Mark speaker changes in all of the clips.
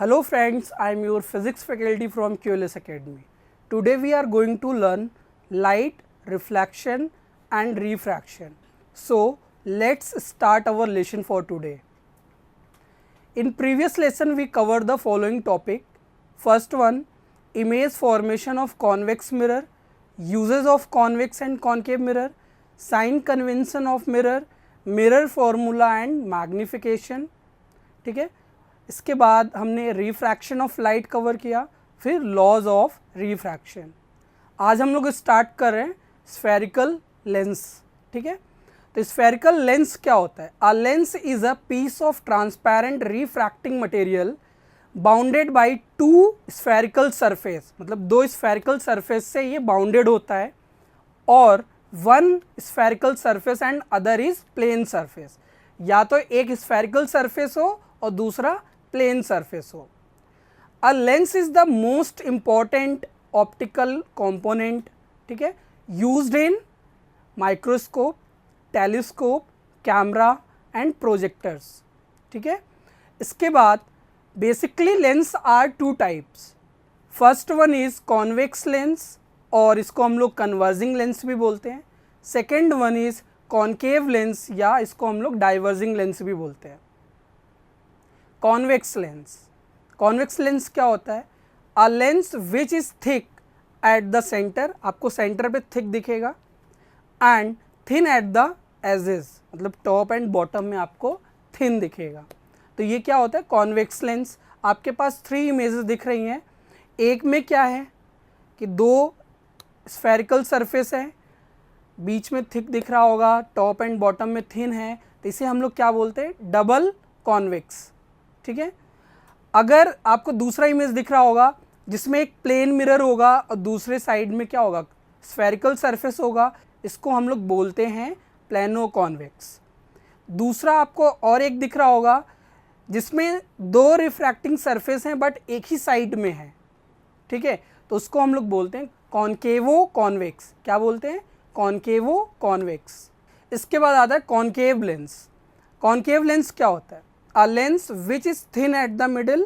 Speaker 1: Hello friends, I am your physics faculty from QLS Academy. Today we are going to learn light, reflection and refraction. So let's start our lesson for today. In previous lesson we covered the following topic. First one, image formation of convex mirror, uses of convex and concave mirror, sign convention of mirror, mirror formula and magnification. ठीक है, इसके बाद हमने refraction of light cover किया, फिर laws of refraction. आज हम लोग स्टार्ट कर रहे हैं स्फेरिकल लेंस. ठीक है, तो स्फेरिकल लेंस क्या होता है? A lens is a piece of transparent refracting material bounded by two spherical surface. मतलब दो स्फेरिकल सरफेस से ये बाउंडेड होता है, और one spherical surface and other is plane surface. या तो एक स्फेरिकल सरफेस हो और दूसरा प्लेन सरफेस हो. A lens is the most important optical component. ठीक है, used in microscope, telescope, camera and projectors. ठीक है, इसके बाद basically lens are two types. First one is convex lens, और इसको हम लोग कन्वर्जिंग लेंस भी बोलते हैं. Second one is concave lens, या इसको हम लोग डाइवर्जिंग लेंस भी बोलते हैं. Convex lens. कॉन्वेक्स लेंस क्या होता है? A lens which is thick at the centre, आपको सेंटर पे थिक दिखेगा, and thin at the edges, मतलब टॉप एंड बॉटम में आपको थिन दिखेगा. तो ये क्या होता है? Convex lens. आपके पास 3 इमेजेस दिख रही हैं. एक में क्या है कि दो स्फेरिकल सरफेस है, बीच में थिक दिख रहा होगा, टॉप एंड बॉटम में थिन है, तो इसे हम लोग क्या बोलते हैं? Double convex. ठीक है, अगर आपको दूसरा इमेज दिख रहा होगा जिसमें एक प्लेन मिरर होगा और दूसरे साइड में क्या होगा? स्फेरिकल सरफेस होगा, इसको हम लोग बोलते हैं प्लेनो कॉन्वेक्स. दूसरा आपको और एक दिख रहा होगा जिसमें दो रिफ्रैक्टिंग सरफेस हैं बट एक ही साइड में है. ठीक है, तो उसको हम लोग बोलते हैं कॉन्केवो कॉन्वेक्स. क्या बोलते हैं? Concavo convex. इसके बाद आता है कॉन्केव लेंस. कॉन्केव लेंस क्या होता है? A lens which is thin at the middle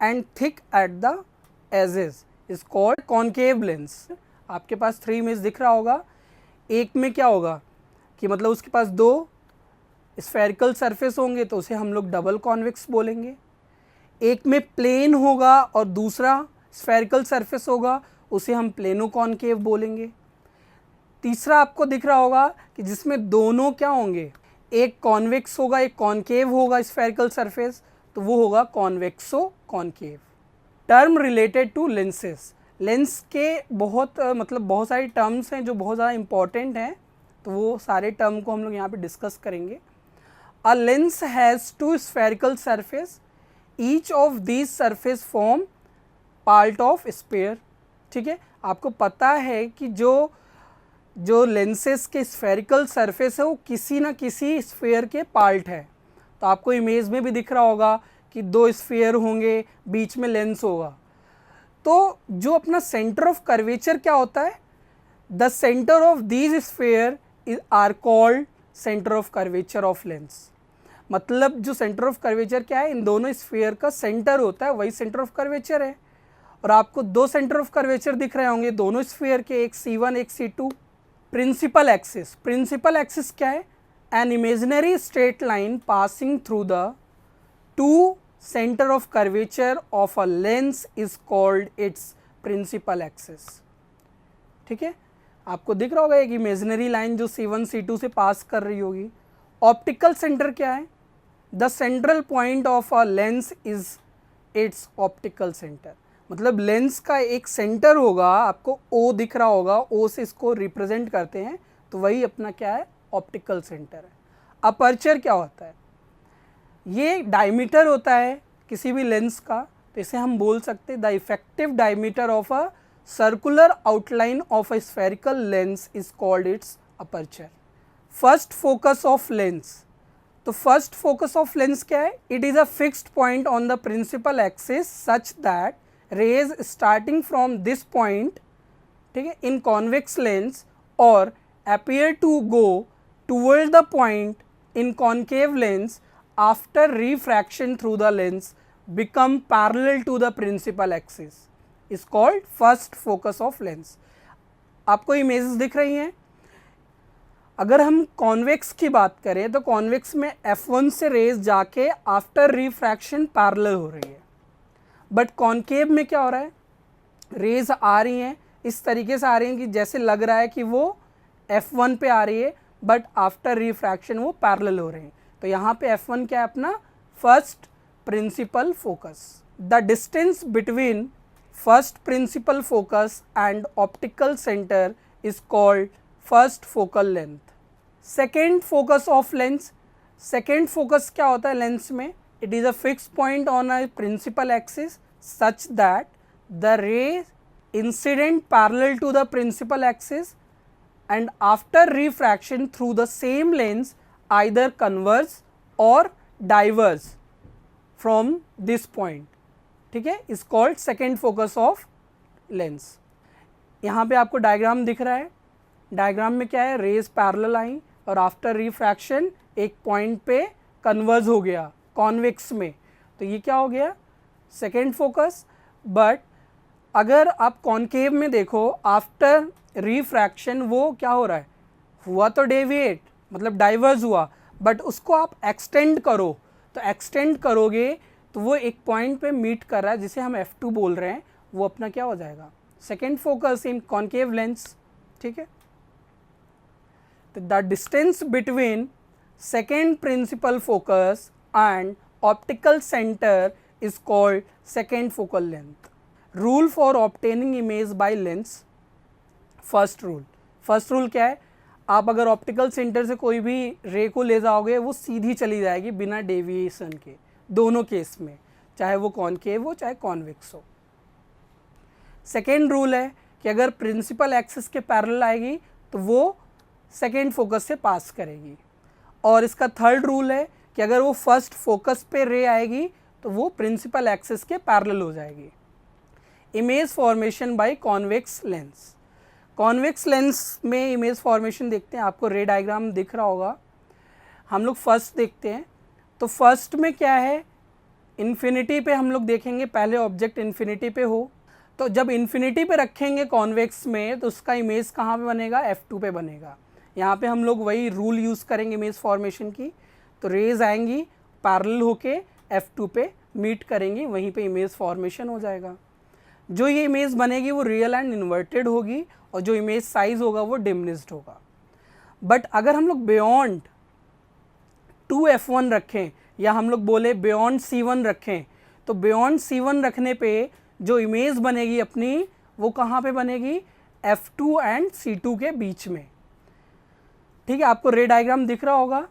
Speaker 1: and thick at the edges is called concave lens. आपके पास 3 इमेज दिख रहा होगा. एक में क्या होगा कि मतलब उसके पास दो स्फेरिकल सरफेस होंगे तो उसे हम लोग डबल कॉन्वेक्स बोलेंगे. एक में प्लेन होगा और दूसरा स्फेरिकल सरफेस होगा, उसे हम प्लेनो कॉन्केव बोलेंगे. तीसरा आपको दिख रहा होगा कि जिसमें दोनों क्या होंगे? एक कॉन्वेक्स होगा, एक कॉन्केव होगा स्फेरिकल सरफेस, तो वो होगा convexo concave. Term related to lenses. Lens के बहुत बहुत सारी टर्म्स हैं जो बहुत ज़्यादा इंपॉर्टेंट हैं, तो वो सारे टर्म को हम लोग यहाँ पे डिस्कस करेंगे. A lens has 2 spherical surface, each of these surface form part of sphere. ठीक है, आपको पता है कि जो लेंसेस के स्फेरिकल सरफेस है वो किसी ना किसी स्फीयर के पार्ट है. तो आपको इमेज में भी दिख रहा होगा कि 2 स्फीयर होंगे, बीच में लेंस होगा. तो जो अपना सेंटर ऑफ कर्वेचर क्या होता है? The centre of these sphere are called centre of curvature of lens. मतलब जो सेंटर ऑफ कर्वेचर क्या है? इन दोनों स्फीयर का सेंटर होता है, वही सेंटर ऑफ कर्वेचर है. और आपको 2 सेंटर ऑफ कर्वेचर दिख रहे होंगे दोनों स्फीयर के, एक C1 एक C2. Principal axis. Principal axis क्या है? An imaginary straight line passing through the two centre of curvature of a lens is called its principal axis. ठीक है, आपको दिख रहा होगा एक इमेजिनरी लाइन जो C1 C2 से पास कर रही होगी. ऑप्टिकल सेंटर क्या है? The central point of a lens is it's optical centre. मतलब लेंस का एक सेंटर होगा, आपको O दिख रहा होगा, O से इसको रिप्रेजेंट करते हैं, तो वही अपना क्या है? ऑप्टिकल सेंटर है. अपर्चर क्या होता है? ये डायमीटर होता है किसी भी लेंस का, तो इसे हम बोल सकते हैं the effective diameter of a circular outline of a spherical lens is called its aperture. First focus of lens. तो फर्स्ट फोकस ऑफ लेंस क्या है? It is a fixed point on the principal axis such that rays starting from this point, ठीक है, in convex lens or appear to go toward the point in concave lens after refraction through the lens become parallel to the principal axis is called first focus of lens. आपको images दिख रही हैं. अगर हम convex की बात करें तो कॉन्वेक्स में F1 से रेज जाके आफ्टर रिफ्रैक्शन पैरेलल हो रही है, बट कॉन्केव में क्या हो रहा है, रेज आ रही हैं इस तरीके से आ रही हैं कि जैसे लग रहा है कि वो F1 पे आ रही है, बट आफ्टर रिफ्रैक्शन वो पैरेलल हो रही हैं. तो यहाँ पे F1 क्या है, अपना first principal focus. The distance between first principal focus and optical centre is called first focal length. Second focus of lens. Second focus क्या होता है लेंस में, it is a fix point on a principal axis such that the ray incident parallel to the principal axis and after refraction through the same lens either converge or diverge from this point. ठीक है, is called second focus of lens. यहाँ पे आपको diagram दिख रहा है. Diagram में क्या है, रेज पैरेलल आई और आफ्टर रिफ्रैक्शन एक पॉइंट पे कन्वर्ज हो गया कॉन्वेक्स में, तो ये क्या हो गया, सेकेंड फोकस. बट अगर आप कॉन्केव में देखो आफ्टर रिफ्रैक्शन वो क्या हो रहा है, हुआ तो डेविएट मतलब डाइवर्ज हुआ, बट उसको आप एक्सटेंड करो तो एक्सटेंड करोगे तो वो एक पॉइंट पे मीट कर रहा है जिसे हम F2 बोल रहे हैं, वो अपना क्या हो जाएगा, second focus in concave lens. ठीक है, तो the distance between second principal focus and optical centre is called second focal length. Rule for obtaining image by lens. First rule क्या है, आप अगर ऑप्टिकल सेंटर से कोई भी रे को ले जाओगे वो सीधी चली जाएगी बिना डेविएशन के, दोनों केस में, चाहे वो कॉनकेव हो चाहे कॉन्वेक्स हो. सेकेंड रूल है कि अगर प्रिंसिपल एक्सिस के पैरेलल आएगी तो वो सेकेंड फोकस से पास करेगी. और इसका थर्ड रूल है कि अगर वो फर्स्ट फोकस पे रे आएगी तो वो प्रिंसिपल एक्सिस के पैरेलल हो जाएगी. Image formation by convex lens. Convex lens में इमेज फॉर्मेशन देखते हैं, आपको रे डायग्राम दिख रहा होगा. हम लोग फर्स्ट देखते हैं, तो फर्स्ट में क्या है, इन्फिनिटी पे हम लोग देखेंगे, पहले ऑब्जेक्ट इन्फिनिटी पे हो, तो जब इन्फिनिटी पे रखेंगे कॉन्वेक्स में तो उसका इमेज कहाँ पे बनेगा, F2 पे बनेगा. यहाँ पे हम लोग वही रूल यूज़ करेंगे इमेज फॉर्मेशन की, तो रेज आएंगी पैरेलल होके F2 पे मीट करेंगी, वहीं पे इमेज फॉर्मेशन हो जाएगा. जो ये इमेज बनेगी वो रियल एंड इन्वर्टेड होगी और जो इमेज साइज होगा वो डिमिनिश्ड होगा. बट अगर हम लोग बियॉन्ड 2F1 रखें या हम लोग बोले बियॉन्ड C1 रखें, तो बियॉन्ड C1 रखने पे जो इमेज बनेगी अपनी वो कहाँ पे बनेगी, F2 एंड C2 के बीच में. ठीक है, आपको रे डायग्राम दिख रहा होगा,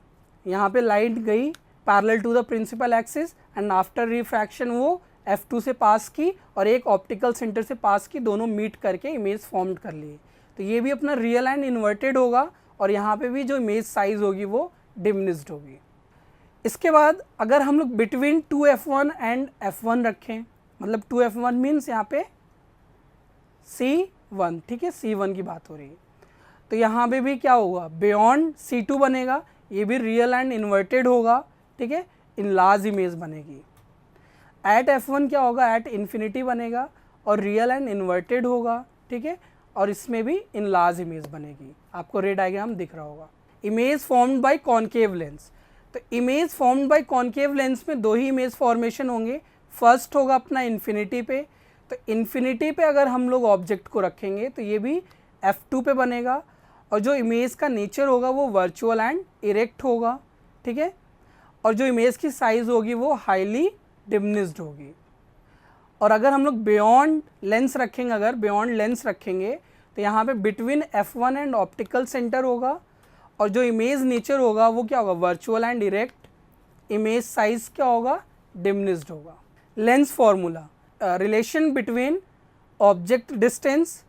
Speaker 1: यहाँ पे लाइट गई parallel to the principal axis and after refraction वो F2 से पास की और एक ऑप्टिकल सेंटर से पास की, दोनों मीट करके इमेज फॉर्म कर लिए. तो ये भी अपना रियल एंड इन्वर्टेड होगा और यहाँ पे भी जो इमेज साइज होगी वो डिमिनिश्ड होगी. इसके बाद अगर हम लोग बिटवीन 2F1 एंड F1 रखें, मतलब 2F1 मीन्स यहाँ पे C1, ठीक है, C1 की बात हो रही है, तो यहाँ पे भी क्या होगा, बियॉन्ड C2 बनेगा, ये भी रियल एंड इन्वर्टेड होगा. ठीक है, इन लार्ज इमेज बनेगी. एट F1 क्या होगा, एट इन्फिनिटी बनेगा और रियल एंड इन्वर्टेड होगा. ठीक है, और इसमें भी इन लार्ज इमेज बनेगी. आपको रे डायग्राम दिख रहा होगा. Image formed by concave lens. तो image formed by concave lens में दो ही इमेज फॉर्मेशन होंगे. फर्स्ट होगा अपना इन्फिनिटी पे, तो इन्फिनिटी पे अगर हम लोग ऑब्जेक्ट को रखेंगे तो ये भी F2 पे बनेगा और जो इमेज का नेचर होगा वो वर्चुअल एंड इरेक्ट होगा. ठीक है, और जो इमेज की साइज़ होगी वो हाईली डिमिनिश्ड होगी. और अगर हम लोग बियॉन्ड लेंस रखेंगे, अगर बियॉन्ड लेंस रखेंगे तो यहाँ पे between F1 and optical centre होगा और जो इमेज नेचर होगा वो क्या होगा, virtual and direct. Image size क्या होगा, डिमिनिश्ड होगा. Lens formula, relation between object distance,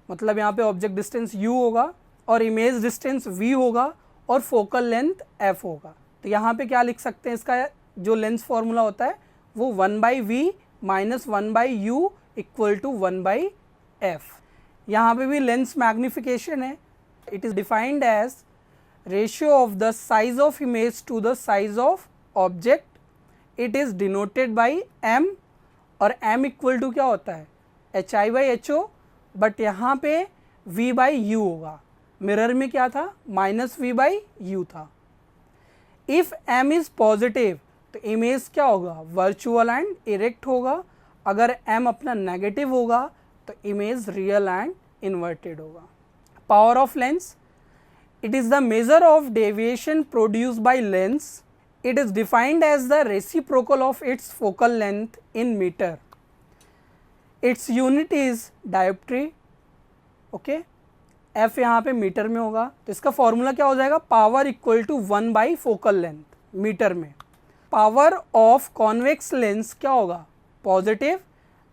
Speaker 1: मतलब यहाँ पे ऑब्जेक्ट डिस्टेंस u होगा और इमेज डिस्टेंस v होगा और फोकल लेंथ f होगा. तो यहाँ पे क्या लिख सकते हैं, इसका जो लेंस फॉर्मूला होता है वो 1/v minus 1/u equal to 1/f. यहाँ पे भी लेंस मैग्निफिकेशन है. It is defined as ratio of the size of image to the size of object it is denoted by m, और m इक्वल टू क्या होता है HI/HO, but यहाँ पे V/U होगा। मिरर में क्या था -V/U था। इफ़ m इज़ पॉजिटिव तो इमेज क्या होगा वर्चुअल एंड इरेक्ट होगा, अगर m अपना नेगेटिव होगा तो इमेज रियल एंड इन्वर्टेड होगा। Power of lens, it is the measure of deviation produced by lens. It is defined as the reciprocal of its focal length in meter. Its unit is dioptry. Okay, f यहाँ पे metre में होगा, तो इसका formula क्या हो जाएगा power equal to 1 by focal length metre में। पावर ऑफ कॉन्वेक्स लेंस क्या होगा positive,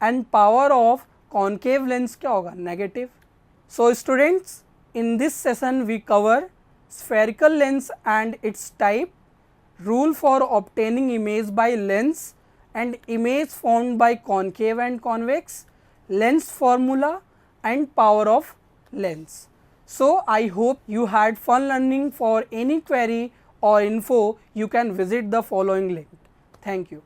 Speaker 1: and power of concave lens क्या होगा negative. So students, in this session we cover spherical lens and its type, rule for obtaining image by lens and image formed by concave and convex, lens formula and power of lens. So I hope you had fun learning. For any query or info you can visit the following link. Thank you.